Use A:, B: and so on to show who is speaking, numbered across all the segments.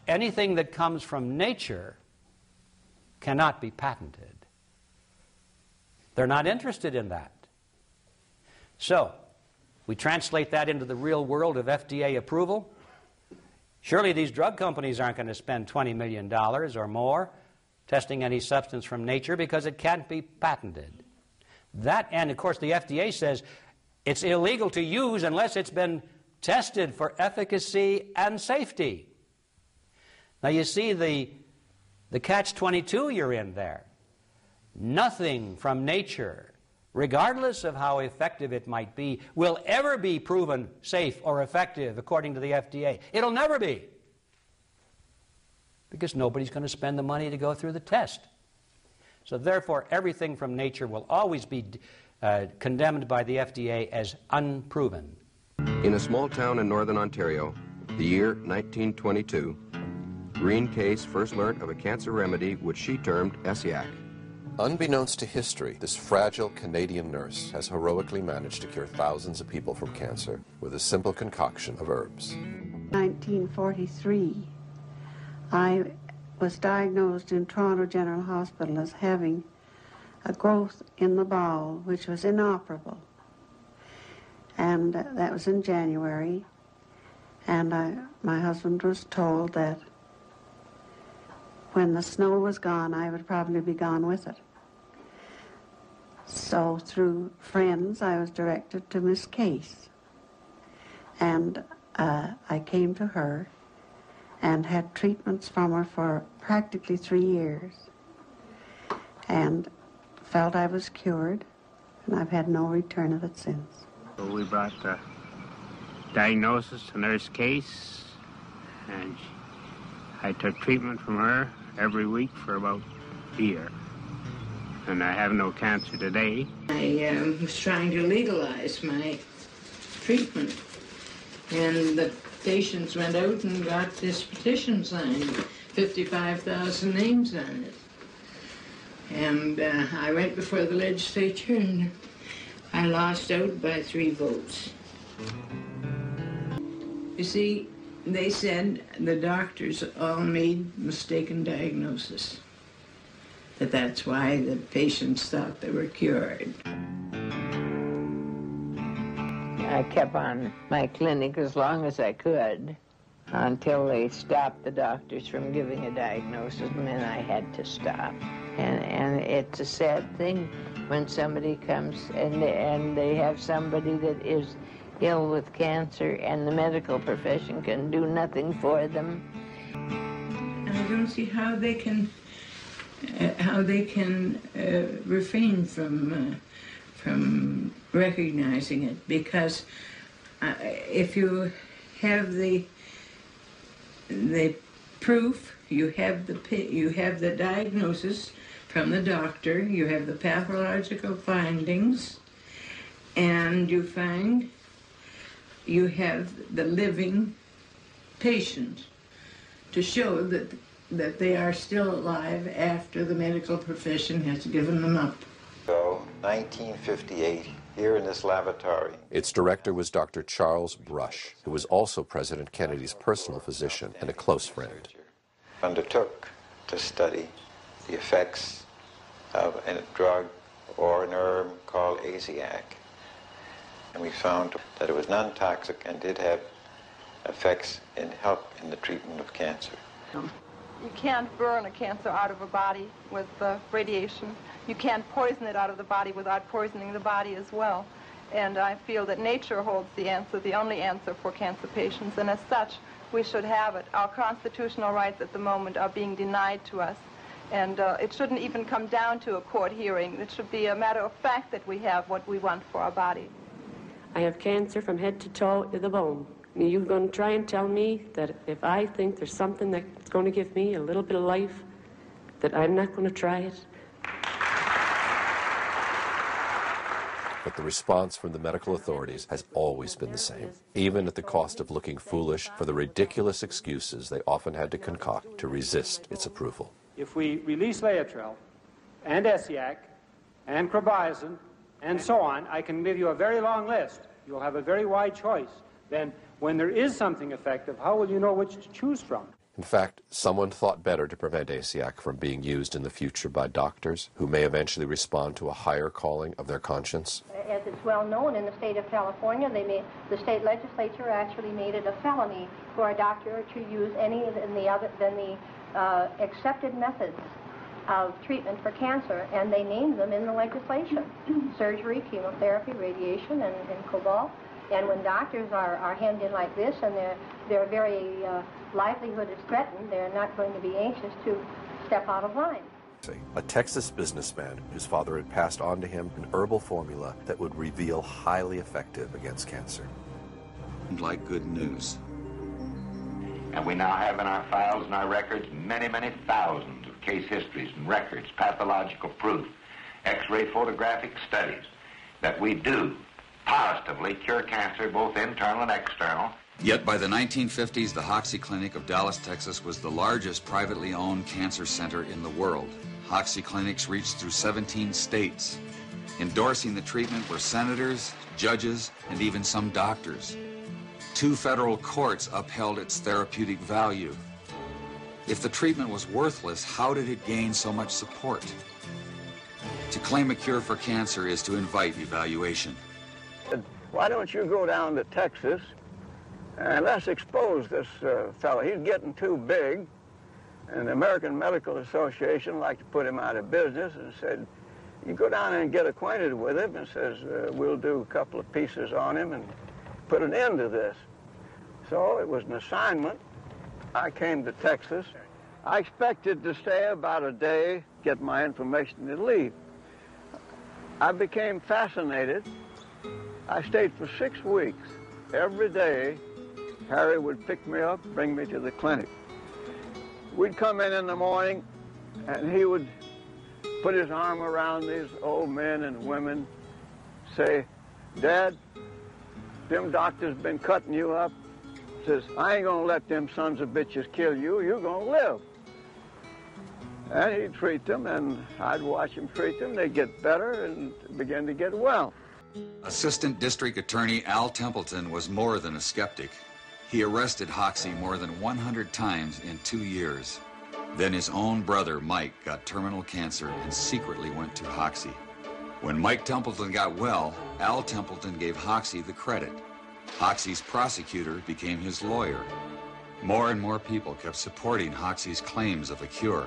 A: Anything that comes from nature cannot be patented. They're not interested in that. So, we translate that into the real world of FDA approval. Surely these drug companies aren't going to spend $20 million or more testing any substance from nature because it can't be patented. That, and of course the FDA says it's illegal to use unless it's been tested for efficacy and safety. Now you see the catch-22 you're in there. Nothing from nature, regardless of how effective it might be, will ever be proven safe or effective according to the FDA. It'll never be. Because nobody's going to spend the money to go through the test. So therefore, everything from nature will always be condemned by the FDA as unproven.
B: In a small town in northern Ontario, the year 1922, Green Case first learned of a cancer remedy which she termed Essiac.
C: Unbeknownst to history, this fragile Canadian nurse has heroically managed to cure thousands of people from cancer with a simple concoction of herbs.
D: 1943, I was diagnosed in Toronto General Hospital as having a growth in the bowel which was inoperable. And that was in January. And my husband was told that when the snow was gone, I would probably be gone with it. So through friends, I was directed to Miss Case. And I came to her and had treatments from her for practically 3 years. And felt I was cured, and I've had no return of it since.
E: So we brought the diagnosis to Nurse Case, and I took treatment from her every week for about a year. And I have no cancer today.
F: I was trying to legalize my treatment, and the patients went out and got this petition signed, 55,000 names on it. And I went before the legislature, and I lost out by 3 votes. You see, they said the doctors all made mistaken diagnosis. That's why the patients thought they were cured.
G: I kept on my clinic as long as I could until they stopped the doctors from giving a diagnosis, and then I had to stop. And it's a sad thing when somebody comes and they have somebody that is ill with cancer and the medical profession can do nothing for them.
F: And I don't see how they can refrain from recognizing it, because if you have the proof, you have the diagnosis from the doctor, you have the pathological findings, and you find you have the living patient to show that they are still alive after the medical profession has given them up.
H: So, 1958, here in this lavatory.
C: Its director was Dr. Charles Brush, who was also President Kennedy's personal physician and a close friend.
H: Undertook to study the effects of a drug or an herb called Essiac. And we found that it was non-toxic and did have effects in help in the treatment of cancer.
I: You can't burn a cancer out of a body with radiation. You can't poison it out of the body without poisoning the body as well. And I feel that nature holds the answer, the only answer for cancer patients, and as such, we should have it. Our constitutional rights at the moment are being denied to us, and it shouldn't even come down to a court hearing. It should be a matter of fact that we have what we want for our body.
J: I have cancer from head to toe to the bone. You're going to try and tell me that if I think there's something that's going to give me a little bit of life, that I'm not going to try it?
C: But the response from the medical authorities has always been the same, even at the cost of looking foolish for the ridiculous excuses they often had to concoct to resist its approval.
K: If we release Laetrile and Essiac and Carbazin and so on, I can give you a very long list. You'll have a very wide choice. Then When there is something effective, how will you know which to choose from?
C: In fact, someone thought better to prevent ASIAC from being used in the future by doctors who may eventually respond to a higher calling of their conscience.
L: As it's well known in the state of California, the state legislature actually made it a felony for a doctor to use any than the accepted methods of treatment for cancer, and they named them in the legislation: surgery, chemotherapy, radiation, and cobalt. And when doctors are hemmed in like this, and their very livelihood is threatened, they're not going to be anxious to step out of line.
C: A Texas businessman whose father had passed on to him an herbal formula that would reveal highly effective against cancer.
M: Like good news.
N: And we now have in our files and our records many, many thousands of case histories and records, pathological proof, X-ray photographic studies that we do positively cure cancer, both internal and external.
M: Yet by the 1950s, the Hoxie Clinic of Dallas, Texas was the largest privately owned cancer center in the world. Hoxie clinics reached through 17 states. Endorsing the treatment were senators, judges, and even some doctors. 2 federal courts upheld its therapeutic value. If the treatment was worthless, how did it gain so much support? To claim a cure for cancer is to invite evaluation.
O: Why don't you go down to Texas and let's expose this fellow. He's getting too big, and the American Medical Association liked to put him out of business and said, you go down and get acquainted with him, and says, we'll do a couple of pieces on him and put an end to this. So it was an assignment. I came to Texas. I expected to stay about a day, get my information, and leave. I became fascinated. I stayed for 6 weeks. Every day, Harry would pick me up, bring me to the clinic. We'd come in the morning, and he would put his arm around these old men and women, say, Dad, them doctors been cutting you up. Says, I ain't gonna let them sons of bitches kill you. You're gonna live. And he'd treat them, and I'd watch him treat them. They'd get better and begin to get well.
M: Assistant District Attorney Al Templeton was more than a skeptic. He arrested Hoxie more than 100 times in 2 years. Then his own brother, Mike, got terminal cancer and secretly went to Hoxie. When Mike Templeton got well, Al Templeton gave Hoxie the credit. Hoxie's prosecutor became his lawyer. More and more people kept supporting Hoxie's claims of a cure.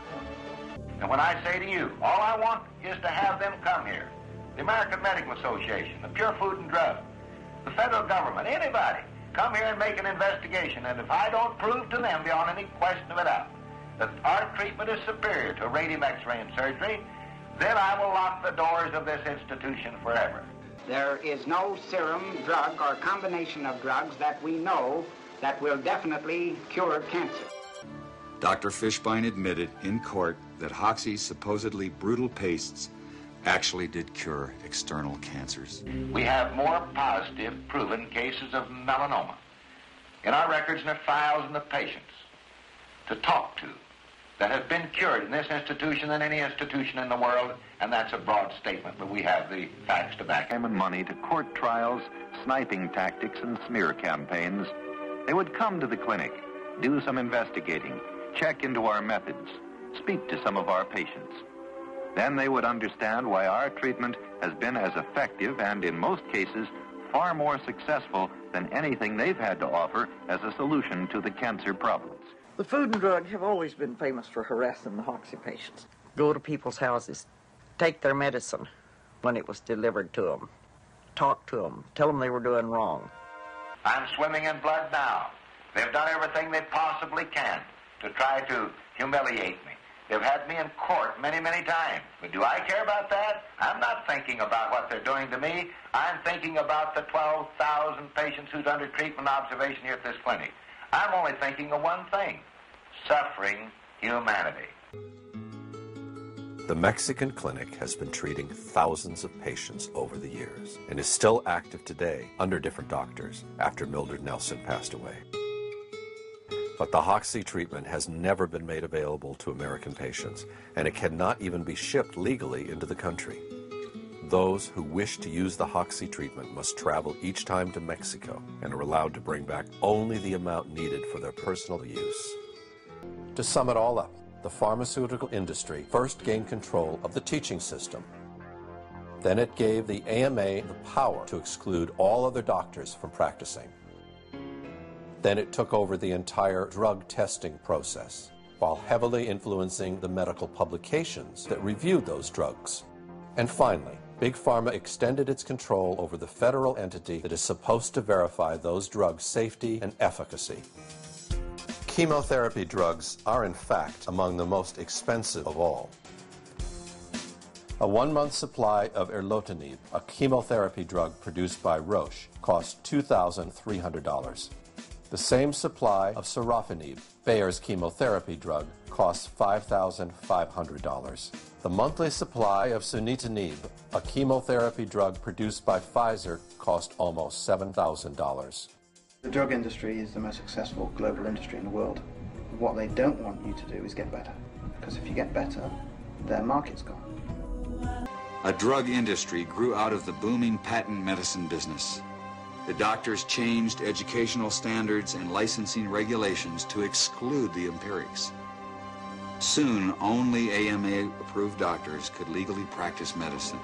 N: And when I say to you, all I want is to have them come here. The American Medical Association, the Pure Food and Drug, the federal government, anybody, come here and make an investigation. And if I don't prove to them beyond any question of a doubt that our treatment is superior to radium X-ray and surgery, then I will lock the doors of this institution forever.
P: There is no serum, drug, or combination of drugs that we know that will definitely cure cancer.
M: Dr. Fishbein admitted in court that Hoxie's supposedly brutal pastes actually did cure external cancers.
N: We have more positive proven cases of melanoma in our records and our files and the patients to talk to that have been cured in this institution than any institution in the world, and that's a broad statement, but we have the facts to back it.
Q: And money to court trials, sniping tactics, and smear campaigns. They would come to the clinic, do some investigating, check into our methods, speak to some of our patients. Then they would understand why our treatment has been as effective and, in most cases, far more successful than anything they've had to offer as a solution to the cancer problems.
R: The Food and Drug have always been famous for harassing the Hoxie patients. Go to people's houses, take their medicine when it was delivered to them, talk to them, tell them they were doing wrong.
N: I'm swimming in blood now. They've done everything they possibly can to try to humiliate me. They've had me in court many, many times. But do I care about that? I'm not thinking about what they're doing to me. I'm thinking about the 12,000 patients who's under treatment observation here at this clinic. I'm only thinking of one thing: suffering humanity.
C: The Mexican clinic has been treating thousands of patients over the years and is still active today under different doctors after Mildred Nelson passed away. But the Hoxie treatment has never been made available to American patients, and it cannot even be shipped legally into the country. Those who wish to use the Hoxsey treatment must travel each time to Mexico and are allowed to bring back only the amount needed for their personal use. To sum it all up, the pharmaceutical industry first gained control of the teaching system. Then it gave the AMA the power to exclude all other doctors from practicing. Then it took over the entire drug testing process, while heavily influencing the medical publications that reviewed those drugs. And finally, Big Pharma extended its control over the federal entity that is supposed to verify those drugs' safety and efficacy. Chemotherapy drugs are, in fact, among the most expensive of all. A 1-month supply of erlotinib, a chemotherapy drug produced by Roche, cost $2,300. The same supply of sorafenib, Bayer's chemotherapy drug, costs $5,500. The monthly supply of sunitinib, a chemotherapy drug produced by Pfizer, cost almost $7,000.
S: The drug industry is the most successful global industry in the world. What they don't want you to do is get better, because if you get better, their market's gone.
M: A drug industry grew out of the booming patent medicine business. The doctors changed educational standards and licensing regulations to exclude the empirics. Soon, only AMA-approved doctors could legally practice medicine.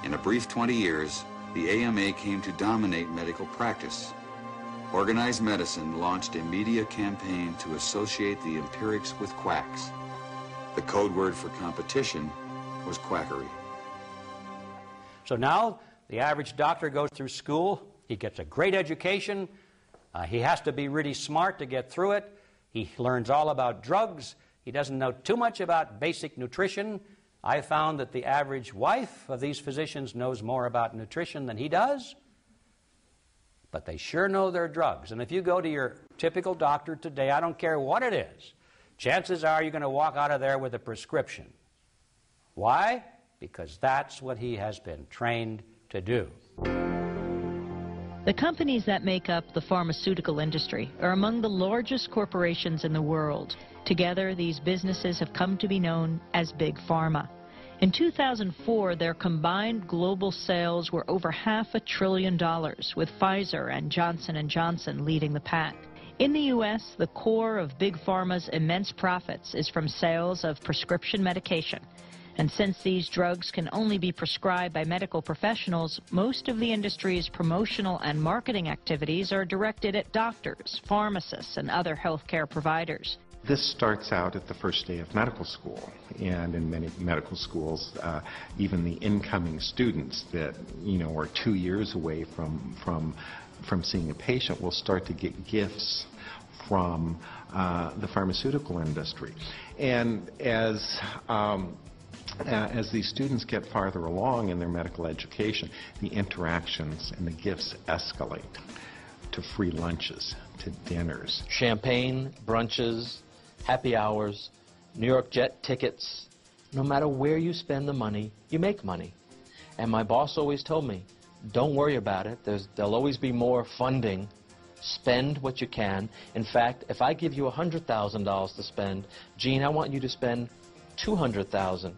M: In a brief 20 years, the AMA came to dominate medical practice. Organized Medicine launched a media campaign to associate the empirics with quacks. The code word for competition was quackery.
A: So now the average doctor goes through school. He gets a great education. He has to be really smart to get through it. He learns all about drugs. He doesn't know too much about basic nutrition. I found that the average wife of these physicians knows more about nutrition than he does. But they sure know their drugs. And if you go to your typical doctor today, I don't care what it is, chances are you're going to walk out of there with a prescription. Why? Because that's what he has been trained to do.
T: The companies that make up the pharmaceutical industry are among the largest corporations in the world. Together, these businesses have come to be known as Big Pharma. In 2004, their combined global sales were over $500 billion, with Pfizer and Johnson & Johnson leading the pack. In the U.S., the core of Big Pharma's immense profits is from sales of prescription medication. And since these drugs can only be prescribed by medical professionals, most of the industry's promotional and marketing activities are directed at doctors, pharmacists, and other healthcare providers.
U: This starts out at the first day of medical school, and in many medical schools, even the incoming students that are 2 years away from seeing a patient will start to get gifts from the pharmaceutical industry. And as these students get farther along in their medical education, the interactions and the gifts escalate to free lunches, to dinners.
V: Champagne, brunches, happy hours, New York jet tickets. No matter where you spend the money, you make money. And my boss always told me, don't worry about it. There'll always be more funding. Spend what you can. In fact, if I give you $100,000 to spend, Gene, I want you to spend $200,000.